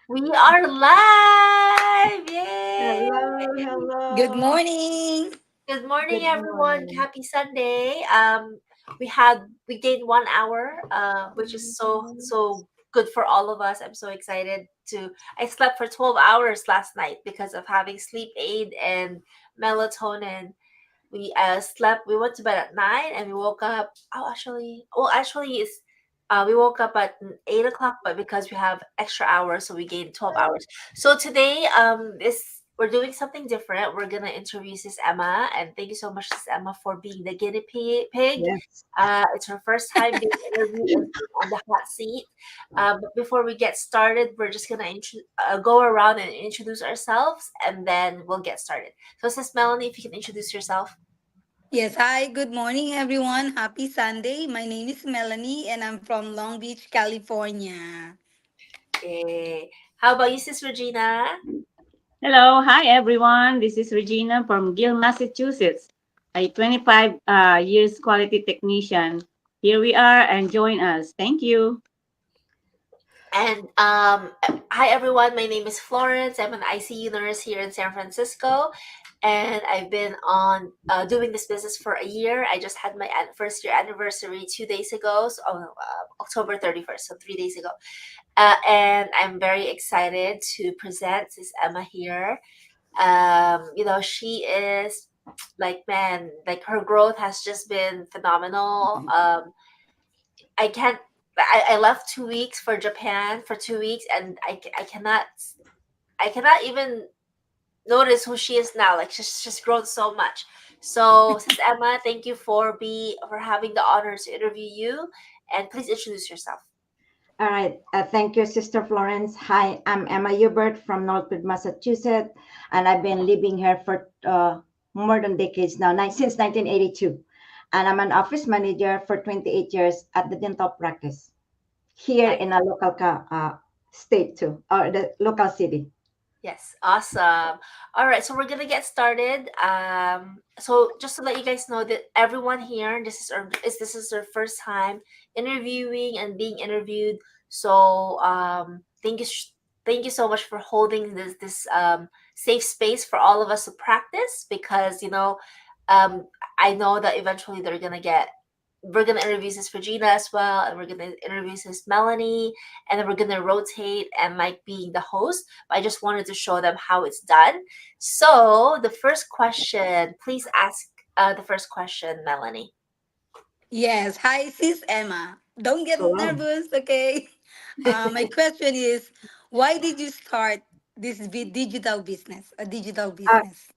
We are live! Yay! Hello, Good hello. morning. Good morning, Good everyone. morning. Happy Sunday. We gained 1 hour, which is so good for all of us. I'm so excited to. I slept for 12 hours last night because of having sleep aid and melatonin. We slept. We went to bed at 9, and we woke up. Actually, it's we woke up at 8 o'clock, but because we have extra hours, so we gained 12 hours. So today, this we're doing something different. We're gonna introduce this Emma, and thank you so much, Sis Emma, for being the guinea pig. Yes. It's her first time being interviewed and being on the hot seat. But before we get started, we're just gonna go around and introduce ourselves, and then we'll get started. So, Sis Melanie, if you can introduce yourself. Yes, hi, good morning, everyone. Happy Sunday. My name is Melanie, and I'm from Long Beach, California. How about you, Sis Regina? Hello, hi everyone. This is Regina from Gill, Massachusetts, a 25 years quality technician. Here we are and join us. Thank you. And hi everyone, my name is Florence. I'm an ICU nurse here in San Francisco, and I've been on doing this business for a year. I just had my first year anniversary 2 days ago, so October 31st, so 3 days ago. And I'm very excited to present this Emma here. She is like, man, like her growth has just been phenomenal. I can't. I left 2 weeks for Japan for 2 weeks, and I cannot even notice who she is now. Like she's grown so much. So, Sis Emma, thank you for having the honor to interview you, and please introduce yourself. All right. Thank you, Sister Florence. Hi, I'm Emma Hubert from Northwood, Massachusetts, and I've been living here for more than decades now, since 1982. And I'm an office manager for 28 years at the dental practice here Nice. in a local state too, or the local city. Yes, awesome. All right, so we're gonna get started. So just to let you guys know that everyone here, this is their first time interviewing and being interviewed. So thank you so much for holding this safe space for all of us to practice, because um, I know that eventually we're gonna interview this Regina as well, and we're gonna interview this Melanie, and then we're gonna rotate and like being the host. I just wanted to show them how it's done. So the first question, please ask the first question, Melanie. Yes, hi, sis Emma. Don't get Hello. nervous, okay? My question is, why did you start this digital business, a digital business?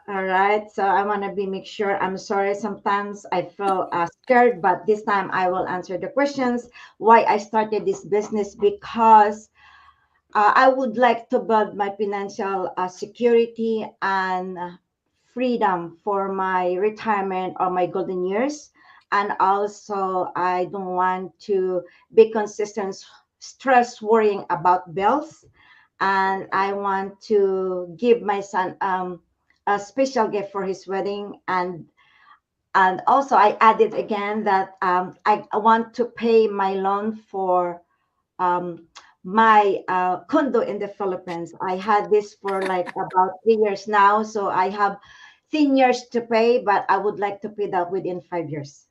All right, so I want to be make sure. I'm sorry. Sometimes I feel scared, but this time I will answer the questions. Why I started this business, because I would like to build my financial security and freedom for my retirement or my golden years, and also I don't want to be consistent stress worrying about bills, and I want to give my son a special gift for his wedding, and also I added again that I want to pay my loan for um, my condo in the Philippines. I had this for like about 3 years now, so I have 10 years to pay, but I would like to pay that within 5 years.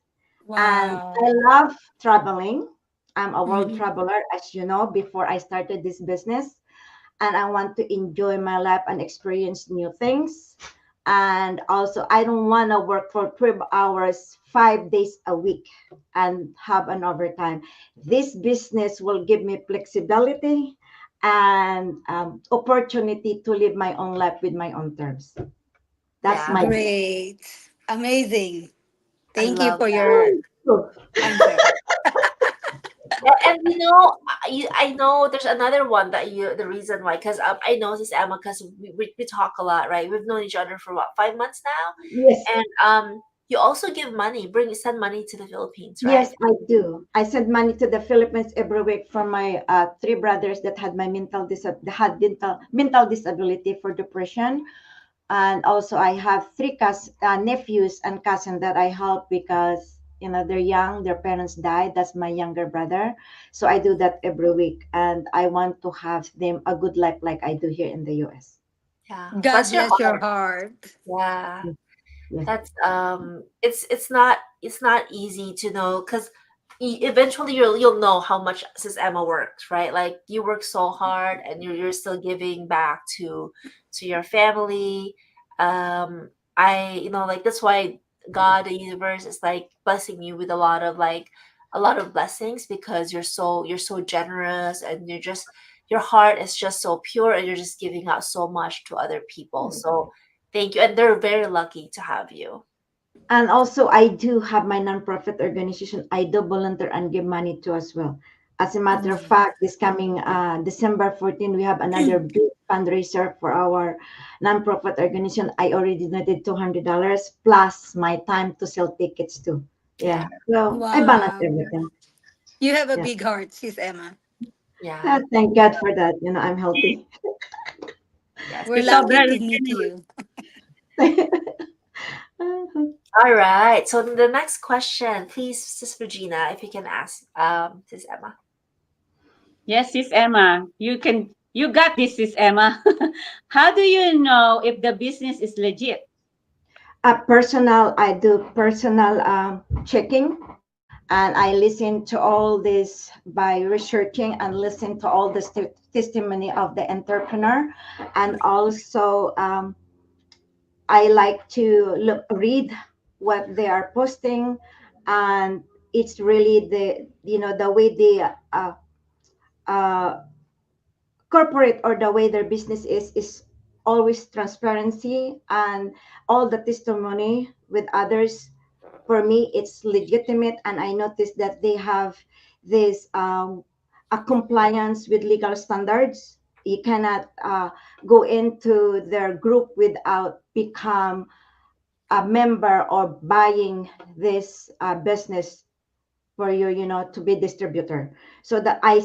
And I Wow. love traveling. I'm a world Mhm. traveler, as you know, before I started this business, and I want to enjoy my life and experience new things. And also, I don't want to work for 12 hours, 5 days a week, and have an overtime. This business will give me flexibility and opportunity to live my own life with my own terms. That's Yeah, my Great. Amazing. I Thank you love for that. your answer. And I know there's another one that the reason why, because I know this Emma, because we talk a lot, right? We've known each other for what, 5 months yes. now, and you also give money, send money to the Philippines, right? Yes, I do. I send money to the Philippines every week for my three brothers that had my mental disability for depression, and also I have three nephews and cousin that I help because they're young, their parents died. That's my younger brother. So I do that every week. And I want to have them a good life like I do here in the US. Yeah. God Bless your bless your heart. heart. Yeah. Yes. That's it's not easy to know because eventually you'll know how much Sis Emma works, right? Like you work so hard and you're still giving back to your family. I like that's why God, the universe is like blessing you with a lot of blessings because you're so generous and your heart is just so pure and you're just giving out so much to other people. So thank you. And they're very lucky to have you. And also, I do have my nonprofit organization. I do volunteer and give money to as well. As a matter of Mm. fact, this coming December 14, we have another big fundraiser for our nonprofit organization. I already donated $200 plus my time to sell tickets too. Yeah. Yeah, so I balance Wow. everything. You have a Yeah, big heart, sis Emma. Yeah. thank God for that. I'm She, healthy. Yes. We're she's so lucky Exactly. very to meet generous. you. All right. So the next question, please, Sis Regina, if you can ask Sis Emma. Yes, Sis Emma. You got this, Sis Emma. How do you know if the business is legit? I do personal checking, and I listen to all this by researching and listen to all the testimony of the entrepreneur, and also I like to read what they are posting, and it's really the way they uh, corporate or the way their business is always transparency and all the testimony with others. For me it's legitimate, and I noticed that they have this a compliance with legal standards. You cannot go into their group without become a member or buying this business for you, to be distributor. So that I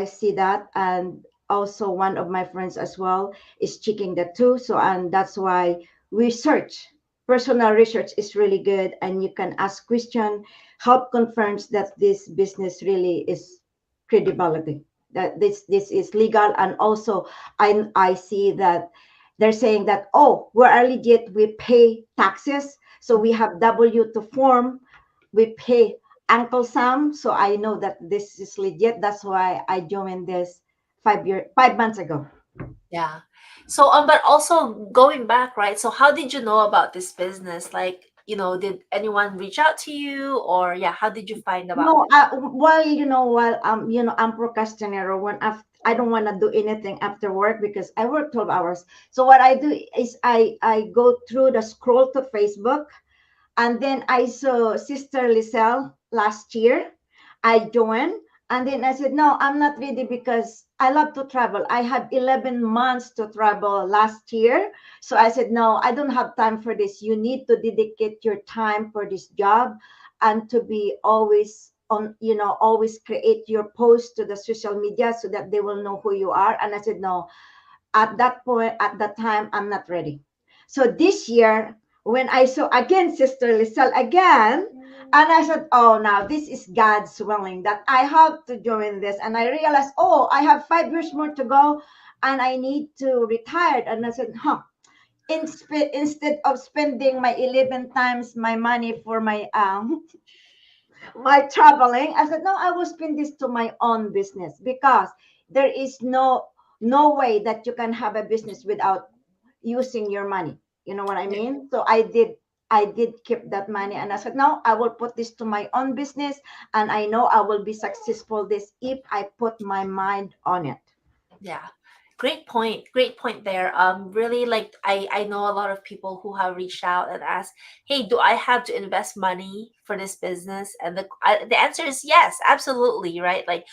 see that. And also one of my friends as well is checking the two. So, and that's why research, personal research is really good, and you can ask question, help confirms that this business really is credibility, that this is legal. And also I see that they're saying that, oh, we are legit, we pay taxes, so we have W to form, we pay Uncle Sam, so I know that this is legit. That's why I joined this 5 months ago. Yeah. So but also going back, right? So how did you know about this business? Like, did anyone reach out to you or yeah, how did you find about No, this? while I'm procrastinator when I don't want to do anything after work because I work 12 hours. So what I do is I go through the scroll to Facebook. And then I saw Sister Lisel last year. I joined. And then I said, no, I'm not ready because I love to travel. I had 11 months to travel last year. So I said, no, I don't have time for this. You need to dedicate your time for this job and to be always on, always create your post to the social media so that they will know who you are. And I said, no, at that point, at that time, I'm not ready. So this year, when I saw again Sister Lisel again, and I said, oh, now this is God's willing that I have to join this. And I realized, oh, I have 5 years more to go and I need to retire. And I said, instead of spending my 11 times my money for my my traveling, I said, no, I will spend this to my own business because there is no way that you can have a business without using your money. You know what I mean? So I did keep that money, and I said, no, I will put this to my own business, and I know I will be successful this if I put my mind on it. Yeah. Great point. Great point there. Really, like I know a lot of people who have reached out and asked, "Hey, do I have to invest money for this business?" And the answer is yes, absolutely, right? Like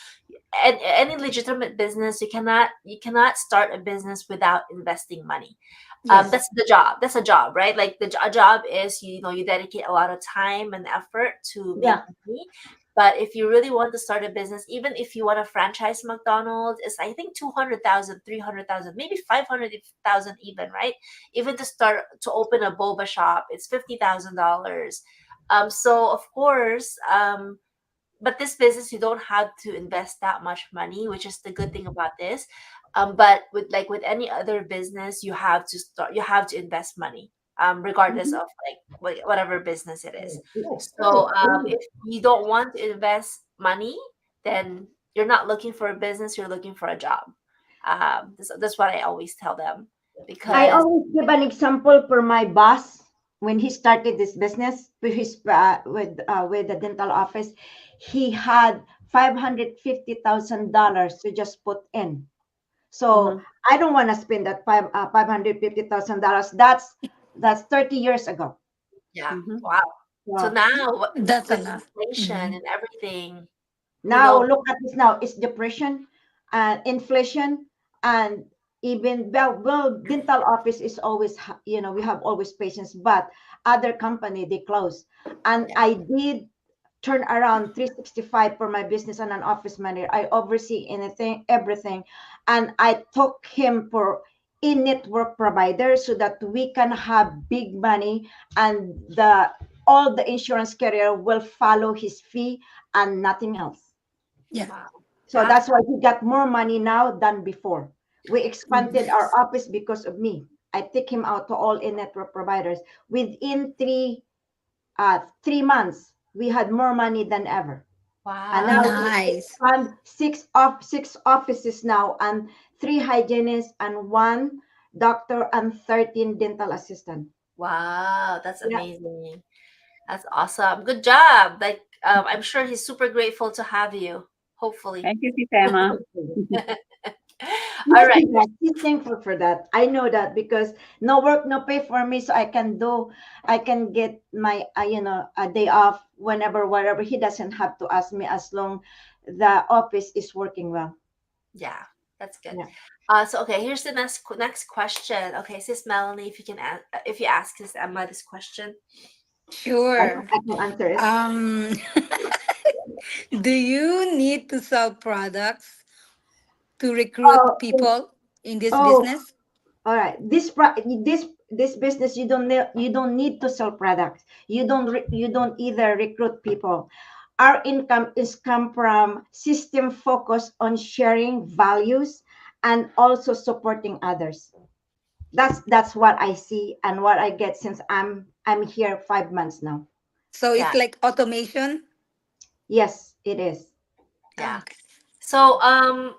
and any legitimate business, you cannot start a business without investing money. Yes. That's the job. That's a job, right? Like a job is you dedicate a lot of time and effort to make Yeah, money. But if you really want to start a business, even if you want to franchise McDonald's, it's I think 200,000, 300,000, maybe 500,000 even, right? Even to open a boba shop, it's $50,000. So of course, but this business you don't have to invest that much money, which is the good thing about this. But with any other business, you have to invest money, regardless Mhm. of like whatever business it is. Yes, So right. Agree. if you don't want to invest money, then you're not looking for a business, you're looking for a job. That's what I always tell them, I because always give an example for my boss when he started this business with the dental office. He had $550,000 to just put in. So Mhm. I don't want to spend that $550,000. That's 30 years ago. yeah, Mhm. wow. So So now That's a with lot. inflation Mhm. and everything, who now knows? look at this now. It's depression and inflation and even well dental office is always we have always patients, but other company they close. And Yeah. I did turn around 365 for my business and an office manager. I oversee anything, everything. And I took him for in-network provider so that we can have big money and the all the insurance carrier will follow his fee and nothing else. Yeah. Wow. So Yeah. that's why he got more money now than before. We Mhm. expanded our office because of me. I take him out to all in-network providers. Within 3 months, we had more money than ever. And now Wow. we Nice. expand six offices now and three hygienists and one doctor and 13 dental assistant. Wow. That's Yeah. amazing. That's awesome. Good job. Like, I'm sure he's super grateful to have you. Hopefully. Thank you, Sis Emma. All Yes, right. he's thankful for that. I know that because no work, no pay for me, so I can get my, a day off whenever, wherever. He doesn't have to ask me as long the office is working well. Yeah, that's good. Yeah, So okay, here's the next question. Okay, sis Melanie, if you can if you ask sis Emma this question. Sure. I can answer it. Um, do you need to sell products to recruit Oh, people in this oh, business? all right. This business you don't need to sell products. You don't either recruit people. Our income is come from system focus on sharing values and also supporting others. That's what I see and what I get since I'm here 5 months now. So Yeah, it's like automation. Yes, it is. yeah. Okay. So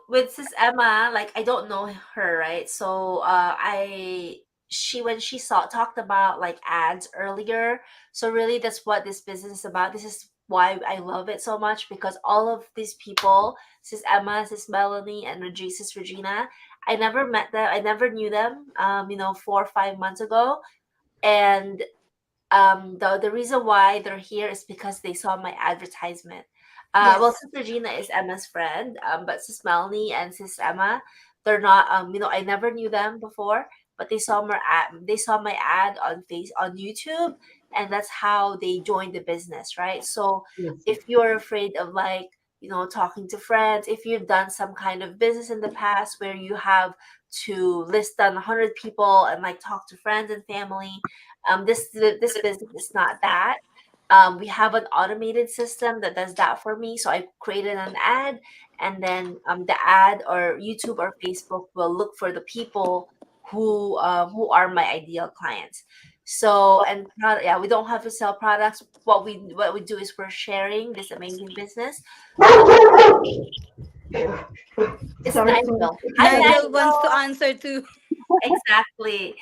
with sis Emma, like I don't know her, right? So I she when she saw talked about like ads earlier. So really that's what this business is about. This is why I love it so much, because all of these people, sis Emma, sis Melanie, and sis Regina, I never met them. I never knew them. 4 or 5 months ago, and the reason why they're here is because they saw my advertisement. Well, Yes. Sister Gina is Emma's friend, but Sis Melanie and Sis Emma, they're not. I never knew them before, but they saw my ad on YouTube, and that's how they joined the business, right? So Yes. if you're afraid of like talking to friends, if you've done some kind of business in the past where you have to list on 100 people and like talk to friends and family, this business is not that. We have an automated system that does that for me. So I created an ad, and then the ad or YouTube or Facebook will look for the people who are my ideal clients. So yeah, we don't have to sell products. What we do is we're sharing this amazing business. Uh, it's Sorry, sorry. Nigel. Hi, My Nigel dad. wants to Nigel. answer too. Exactly.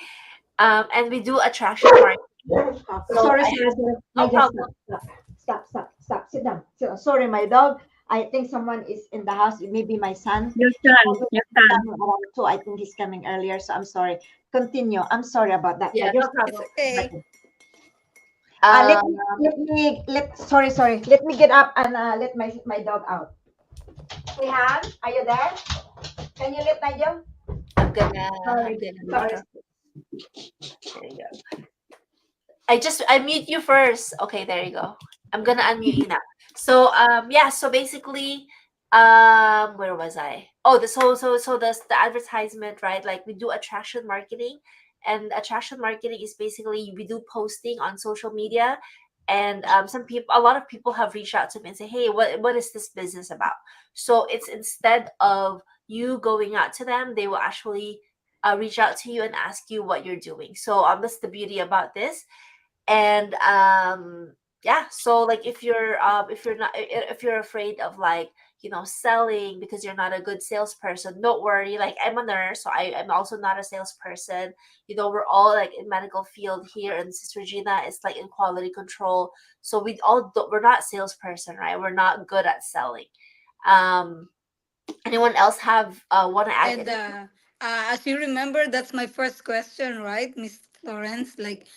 And we do attraction marketing. So Sorry, I sorry, sorry. no Nigel, problem. stop. Sit down. Sit down. Sorry, my dog. I think someone is in the house. Maybe my son. Your He son, told me your he's son. coming around too. I think he's coming earlier, so I'm sorry. Continue. I'm sorry about that. Yeah, Yeah, no just It's problem. okay. let Um, me sorry. Let me get up and let my dog out. Rehan, are you there? Can you let Nigel? I'm Sorry, gonna mute sorry. her. There you go. I mute you first. Okay, there you go. I'm gonna unmute you now. So yeah, so basically, where was I? Oh, the advertisement, right? Like we do attraction marketing, and attraction marketing is basically we do posting on social media, And some people, a lot of people have reached out to me and say, hey, what is this business about? So it's, instead of you going out to them, they will actually reach out to you and ask you what you're doing. So that's the beauty about this. And yeah, so like if you're not, if you're afraid of like, selling because you're not a good salesperson, don't worry. Like, I'm a nurse, so I'm also not a salesperson. We're all like in medical field here, and Sister Regina is like in quality control, so we're not salesperson, right? We're not good at selling. um Anyone else have want to add And anything? as you remember, that's my first question, right, Miss Florence? Like,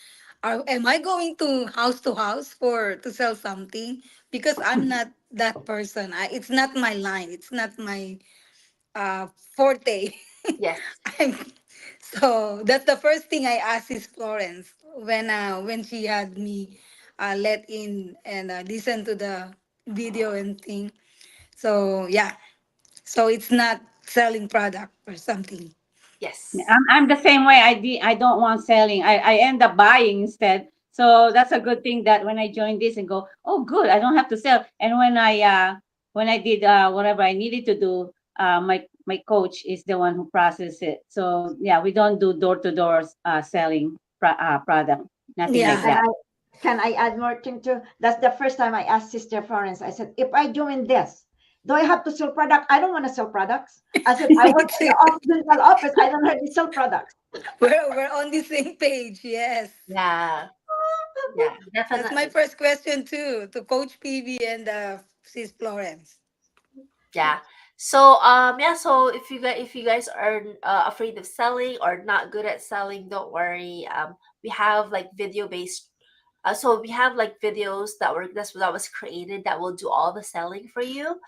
am I going to house for to sell something? Because I'm not that person. It's not my line. It's not my forte. Yes. I'm, so that's the first thing I asked is Florence when she had me let in and listen to the video and thing. So yeah, so it's not selling product or something. Yeah, Yes. I'm the same way. I don't want selling. I end up buying instead. So that's a good thing that when I joined this and go, oh, good, I don't have to sell. And when I did whatever I needed to do, my coach is the one who processed it. So yeah, we don't do door to door selling product, nothing like Yeah. Can that. I can I add more thing too? That's the first time I asked Sister Florence. I said, if I doing this, do I have to sell product? I don't want to sell products. I said, I Me work in too. the dental office. I don't really sell products. We're on the same page. Yes. Yeah. Yeah, That's my definitely. first question too to Coach PV and Sis Florence. Yeah. So yeah, so if you guys are afraid of selling or not good at selling, don't worry. We have like video based, so we have like videos that was created that will do all the selling for you.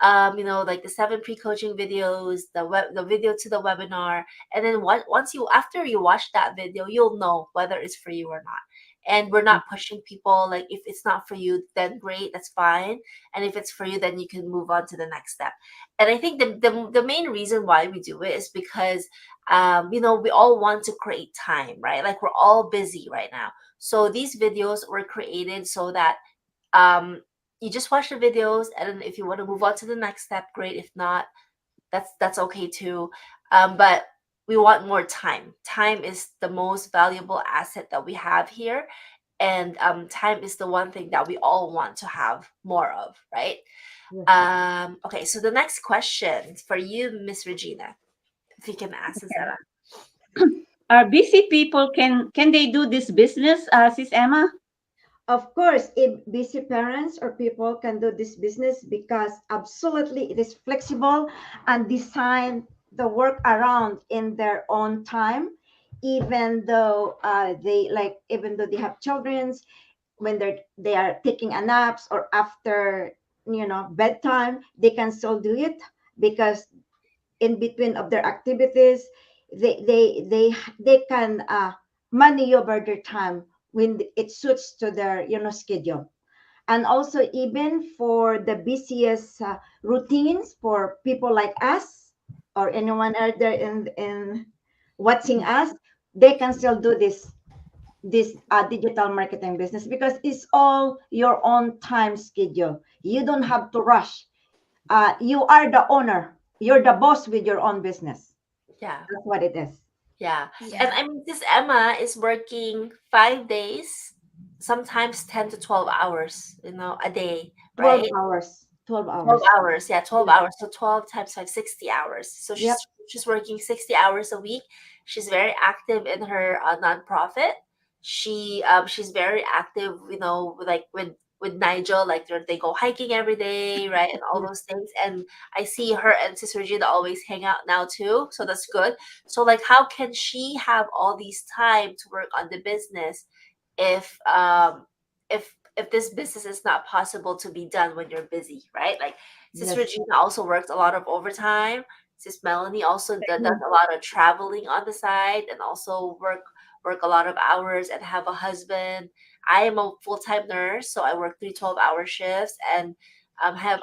Like the 7 pre-coaching videos, the video to the webinar. And then once you, after you watch that video, you'll know whether it's for you or not. And we're not pushing people. Like, if it's not for you, then great, that's fine. And if it's for you, then you can move on to the next step. And I think the main reason why we do it is because we all want to create time, right? Like, we're all busy right now. So these videos were created so that um you just watch the videos, and then if you want to move on to the next step, great. If not, that's okay too. But we want more time. Time is the most valuable asset that we have here, and time is the one thing that we all want to have more of, right? Yes. Okay, so the next question for you, Miss Regina, if you can ask Sarah. Are busy people can they do this business, Sis Emma? Of course, if busy parents or people can do this business because absolutely it is flexible and design the work around in their own time, even though even though they have children's, when they are taking a naps or after bedtime, they can still do it because in between of their activities, they can maneuver their time when it suits to their schedule. And also, even for the busiest routines for people like us or anyone out there in watching us, they can still do this digital marketing business because it's all your own time schedule. You don't have to rush. You are the owner. You're the boss with your own business. Yeah. That's what it is. Yeah. And Yeah. I mean, this Emma is working 5 days, sometimes 10 to 12 hours, a day, 12 right? hours. 12 12 hours. hours. Yeah, 12 Yes. hours. So 12 times 5, 60 hours. So Yep. she's working 60 hours a week. She's very active in her nonprofit. She's very active, like with Nigel, like they go hiking every day, right? And all Yes. those things. And I see her and Sister Regina always hang out now too. So that's good. So, like, how can she have all these time to work on the business if if this business is not possible to be done when you're busy, right? Like, Sister Yes. Regina also works a lot of overtime. Sis Melanie also does a lot of traveling on the side, and also work a lot of hours and have a husband. I am a full-time nurse, so I work 3 12-hour shifts, and have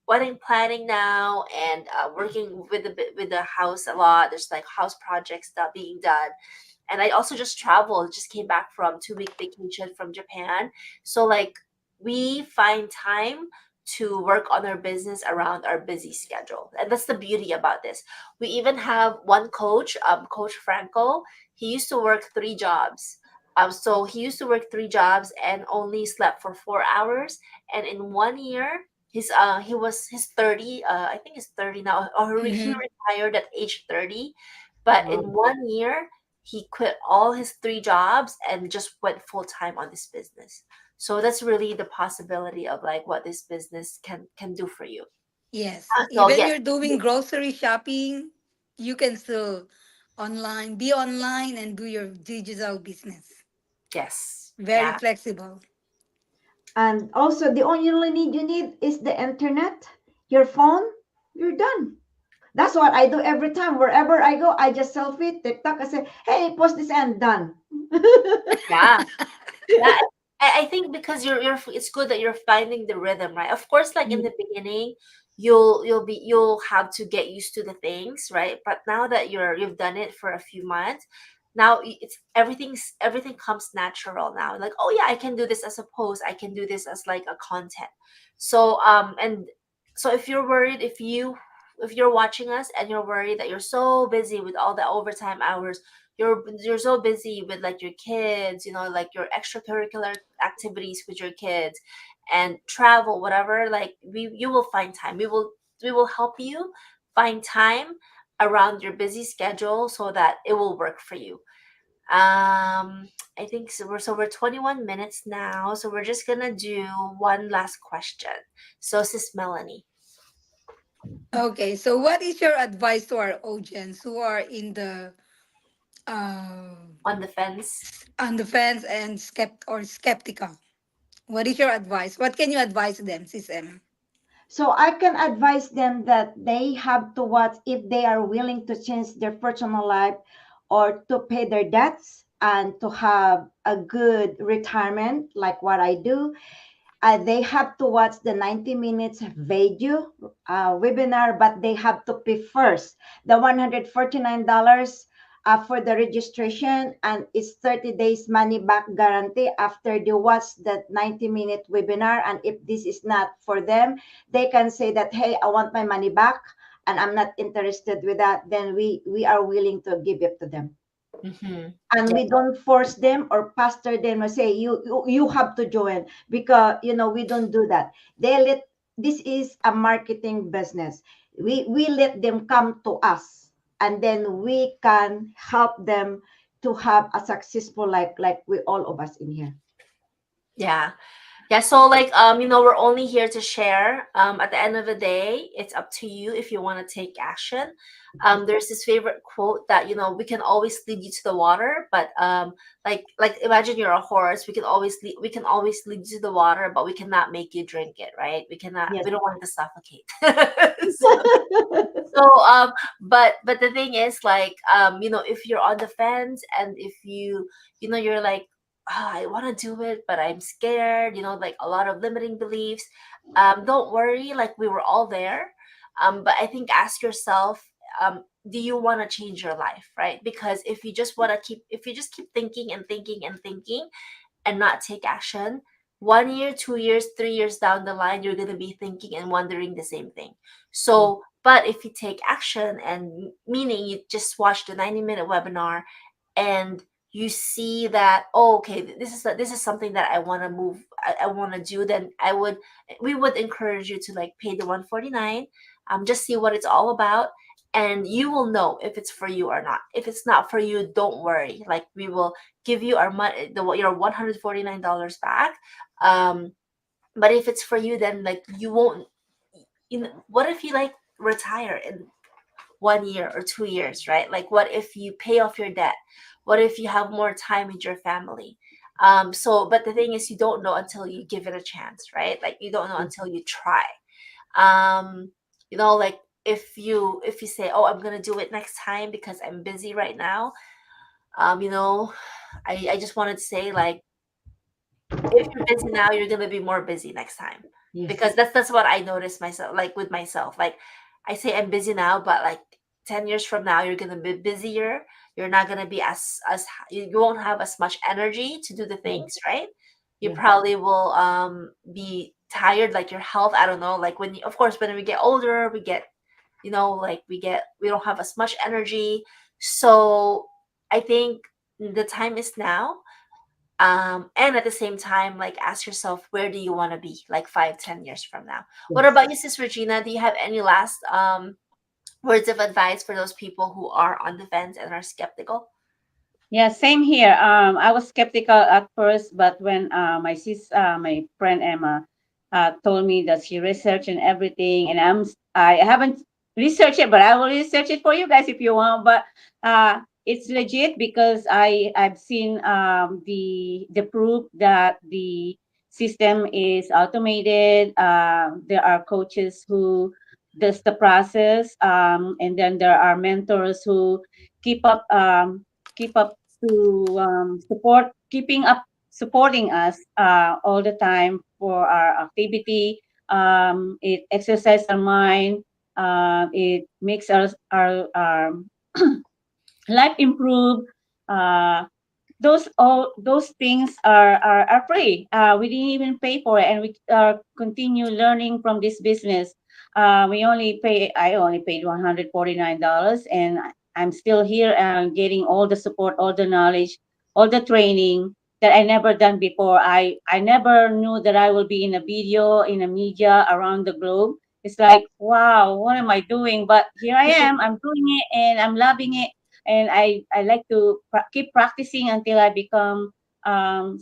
wedding planning now, and working with the house a lot. There's like house projects that being done. And I also just traveled, just came back from 2 week vacation from Japan. So like we find time to work on our business around our busy schedule. And that's the beauty about this. We even have one coach, Coach Franco. He used to work 3 jobs. So he used to work 3 jobs and only slept for 4 hours. And in 1 year, he's 30. I think he's 30 now. Or he Mm-hmm. retired at age 30. But in Wow. 1 year, he quit all his 3 jobs and just went full time on this business. So that's really the possibility of like what this business can do for you. Yes. So Even yes, you're doing grocery shopping, you can still be online and do your digital business. yes, Very yeah, flexible. And also, the only need you need is the internet, your phone, you're done. That's what I do every time. Wherever I go, I just selfie, TikTok. I say, hey, post this and done. yeah. Yeah, I think because you're it's good that you're finding the rhythm, right? Of course, like in the beginning, you'll have to get used to the things, right? But now that you've done it for a few months, now it's everything comes natural now. Like, oh yeah, I can do this as a post, I can do this as like a content. So and so if you're worried, if you're watching us and you're worried that you're so busy with all the overtime hours, you're so busy with like your kids, like your extracurricular activities with your kids and travel, whatever, like you will find time. We will help you find time around your busy schedule so that it will work for you. I think so we're 21 minutes now, so we're just gonna do one last question. So sis Melanie, Okay, so what is your advice to our audience who are uh, on the fence. on the fence and skeptical? What is your advice? What can you advise them, Sis M? So I can advise them that they have to watch if they are willing to change their personal life or to pay their debts and to have a good retirement like what I do. They have to watch the 90 minutes video webinar, but they have to pay first the $149 for the registration, and it's 30 days money back guarantee after they watch that 90-minute webinar. And if this is not for them, they can say that, hey, I want my money back and I'm not interested with that. Then we are willing to give it to them, Mm-hmm. and Yeah. we don't force them or pastor them or say you have to join, because we don't do that. They let This is a marketing business. We let them come to us, and then we can help them to have a successful life like we all of us in here. Yeah. Yeah, so like we're only here to share. At the end of the day, it's up to you if you want to take action. There's this favorite quote that we can always lead you to the water, but like imagine you're a horse. We can always lead you to the water, but we cannot make you drink it, right? Yes. We don't want to suffocate. So but the thing is like if you're on the fence and if you're like, "Ah, I want to do it but I'm scared," like a lot of limiting beliefs, don't worry, like we were all there. But I think ask yourself, do you want to change your life, right? Because if you just keep thinking and thinking and thinking and not take action, 1 year, 2 years, 3 years down the line, you're going to be thinking and wondering the same thing. Yes. So, but if you take action, and meaning you just watch the 90-minute webinar and you see that, oh, okay, this is something that I want to I want to do, then we would encourage you to like pay the 149, just see what it's all about, and you will know if it's for you or not. If it's not for you, don't worry, like we will give you our money, your $149 back. um but if it's for you, then like you won't, what if you like retire in 1 year or 2 years, right? Like what if you pay off your debt? What if you have more time with your family? So but the thing is, you don't know until you give it a chance, right? Like you don't know Yes. until you try. um like if you say, oh, I'm gonna do it next time because I'm busy right now. I just wanted to say, like, if you're busy now, you're gonna be more busy next time, Yes. because that's what I noticed myself, like with myself. Like I say I'm busy now, but like 10 years from now you're gonna be busier. You're not gonna be as you won't have as much energy to do the Yeah. things, right? You Yeah. probably will be tired, like your health. I don't know. Like when of course when we get older, we get like we don't have as much energy. So I think the time is now. And at the same time, like ask yourself, where do you want to be like 5, 10 years from now? What Yes. about you, Sis Regina? Do you have any last words of advice for those people who are on the fence and are skeptical? Yeah, same here. I was skeptical at first, but when my friend Emma, told me that she researched and everything, and I haven't researched it, but I will research it for you guys if you want. But it's legit because I've seen the proof that the system is automated. There are coaches who does the process, and then there are mentors who keep up um, keep up to keeping up supporting us all the time for our activity. It exercises our mind. It makes our life improve. Uh, those all those things are free. We didn't even pay for it, and we continue learning from this business. I only paid $149, and I'm still here and getting all the support, all the knowledge, all the training that I never done before. I never knew that I will be in a video in a media around the globe. It's like, wow, what am I doing? But here I am. I'm doing it, and I'm loving it, and I like to keep practicing until I become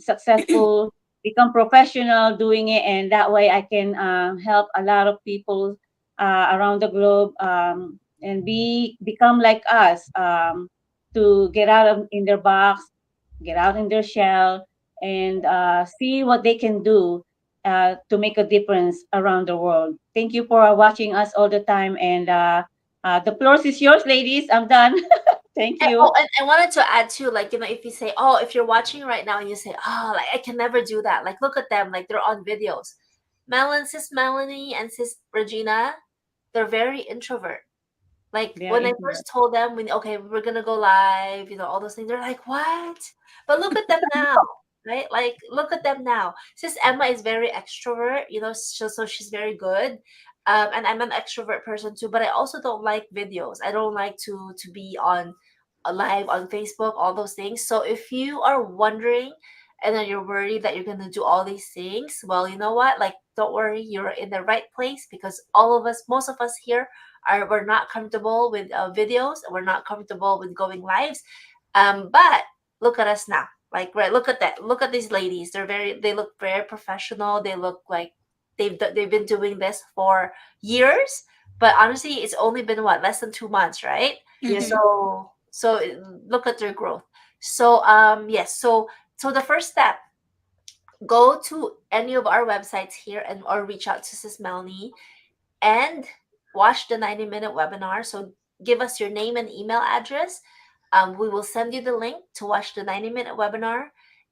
successful, become professional doing it, and that way I can help a lot of people around the globe, and become like us, to get out of in their box, get out in their shell, and see what they can do to make a difference around the world. Thank you for watching us all the time, and the floor is yours, ladies. I'm done. Thank And, oh, you. and I wanted to add too, like, if you say, oh, if you're watching right now and you say, oh, like, I can never do that. Like, look at them, like, they're on videos. Sis Melanie and Sis Regina, they're very introvert. Like, They are when I introvert. first told them, okay, we're gonna go live, all those things, they're like, what? But look at them now, right? Like, look at them now. Sis Emma is very extrovert, so she's very good. And I'm an extrovert person too, but I also don't like videos. I don't like to be on a live on Facebook, all those things. So if you are wondering and then you're worried that you're gonna do all these things, well, you know what? Like, don't worry, you're in the right place because all of us, most of us here we're not comfortable with videos. We're not comfortable with going lives. But look at us now. Like, right, look at that. Look at these ladies. They look very professional. They look like they've been doing this for years. But honestly, it's only been what, less than 2 months, right? Yes. Mhm. So look at their growth. So yes. So the first step, go to any of our websites here and or reach out to Sis Melanie and watch the 90-minute webinar. So give us your name and email address. We will send you the link to watch the 90-minute webinar.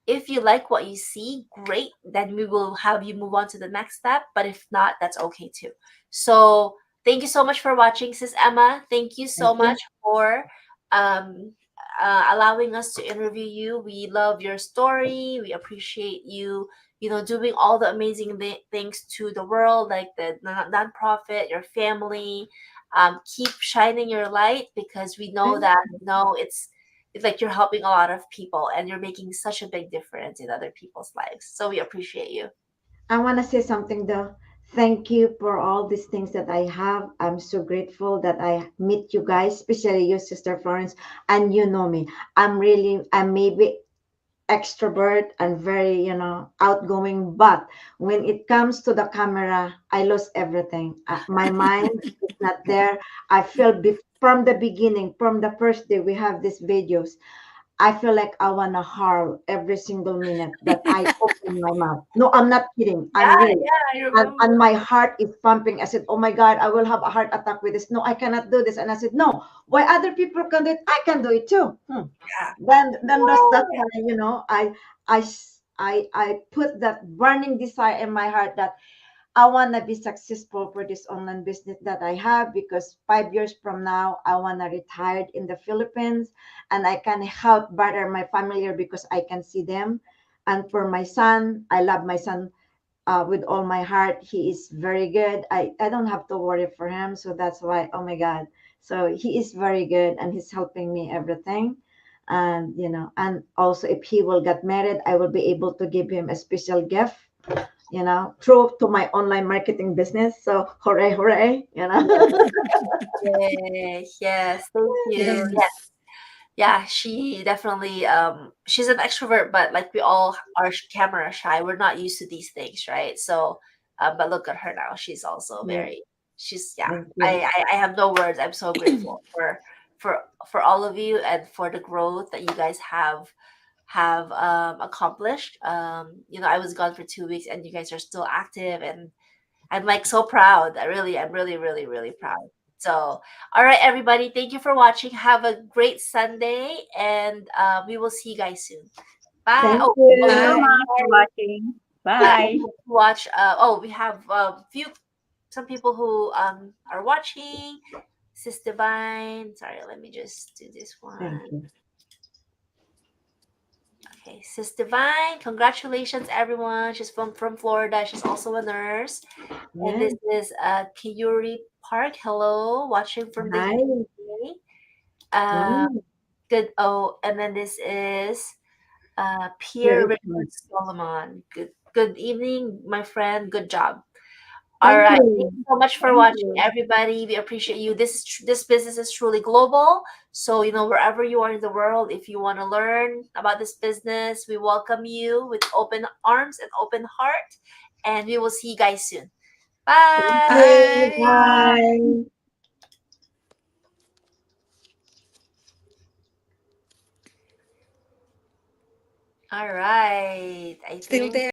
If you like what you see, great. Then we will have you move on to the next step. But if not, that's okay too. So thank you so much for watching, Sis Emma. Thank you Thank so you. much for um, allowing us to interview you. We love your story. We appreciate you doing all the amazing things to the world, like the nonprofit, your family. Keep shining your light because we know Thank that it's like you're helping a lot of people and you're making such a big difference in other people's lives. So we appreciate you. I want to say something though. Thank you for all these things that I have. I'm so grateful that I meet you guys, especially you, Sister Florence, and you know me. I'm maybe extrovert and very, outgoing, but when it comes to the camera, I lose everything. My mind is not there. I feel from the beginning, from the first day we have these videos, I feel like I want to harm every single minute that I open my mouth. No, I'm not kidding. I'm Yeah, real. yeah, I remember. And my heart is pumping. I said, oh my God, I will have a heart attack with this. No, I cannot do this. And I said, no, why other people can do it? I can do it too. Yeah. Then that's Oh, why, I put that burning desire in my heart that I want to be successful for this online business that I have, because 5 years from now, I want to retire in the Philippines and I can help better my family here because I can see them. And for my son, I love my son with all my heart. He is very good. I don't have to worry for him. So that's why, oh my God. So he is very good and he's helping me everything. And, and also if he will get married, I will be able to give him a special gift, through to my online marketing business. So hooray, hooray. Yay. Yes, thank you. Yeah, Yes. yeah, she definitely she's an extrovert, but like we all are camera shy. We're not used to these things, right? So but look at her now. She's also Yeah, very she's yeah. thank you. I have no words. I'm so grateful for for all of you and for the growth that you guys have accomplished. I was gone for 2 weeks and you guys are still active, and I'm like so proud. I'm really, really, really proud. So, all right, everybody, thank you for watching. Have a great Sunday, and we will see you guys soon. Bye. Thank Oh, Thank you so you. Bye. much for sorry. watching. Yeah, Bye. watch. We have few some people who are watching. Sis Divine. Sorry, let me just do this Thank one. you. Okay, Sis Divine. Congratulations, everyone. She's from Florida. She's also a nurse. And Yeah. this is Kiyuri Park. Hello, watching from the Hi. UK. Uh, Wow. good. Oh, and then this is Here Pierre it Richard was. Solomon. Good evening, my friend. Good job. All Thank right. Thank you. you so much for Thank watching, you. everybody. We appreciate you. This business is truly global. So wherever you are in the world, if you want to learn about this business, we welcome you with open arms and open heart. And we will see you guys soon. Thank Bye. you. Bye. Bye. Bye. All right. I Still think there.